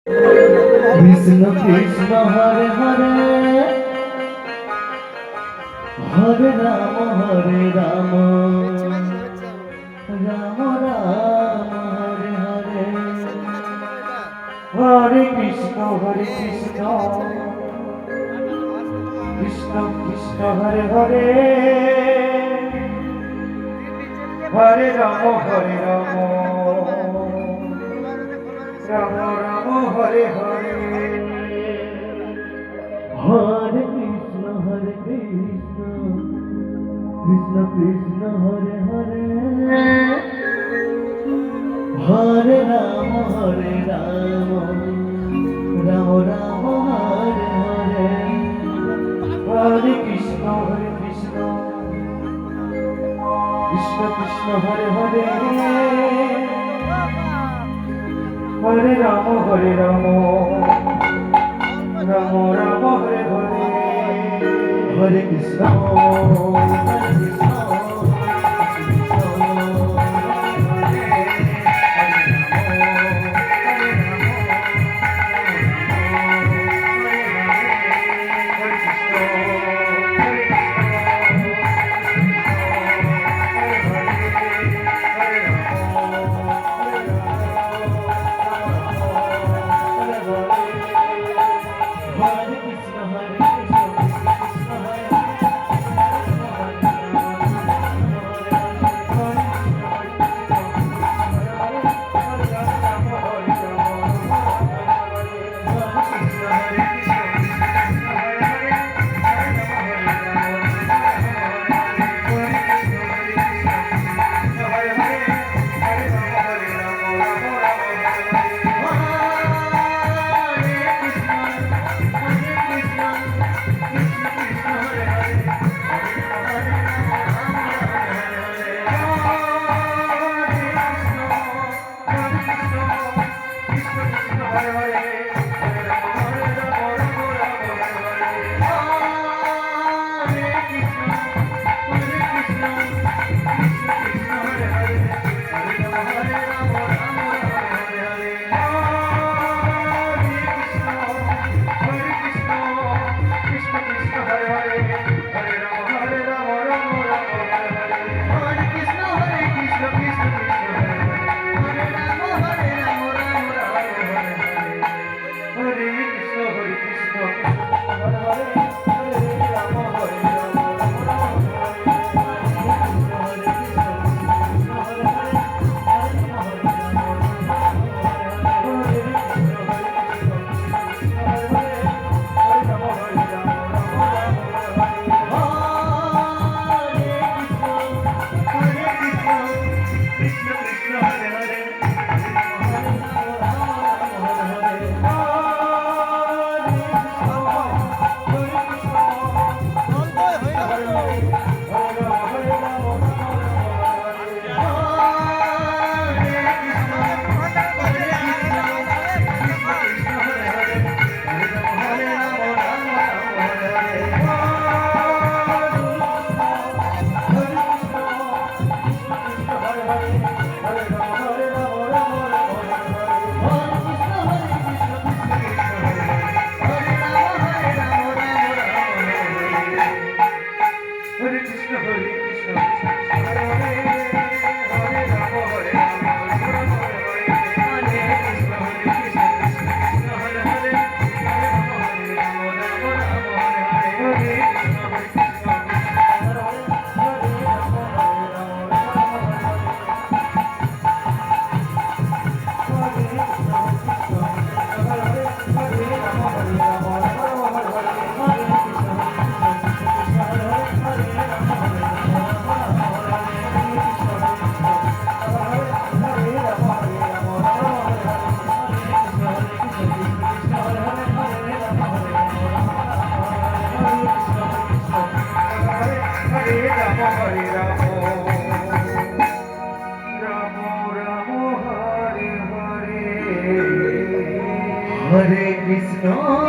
Krishna Krishna Hare Hare Hare Ram Ram Ram Hare Hare Hare Krishna Krishna Krishna Hare Hare Hare Ram Ram Ram Hare Hare Hare Krishna Krishna Krishna Hare Hare Hare Ram Ram Ram Hare Hare Hare Krishna Krishna Krishna Hare Hare Hare Ram Ram Ram Hare Hare Hare Krishna Hare Krishna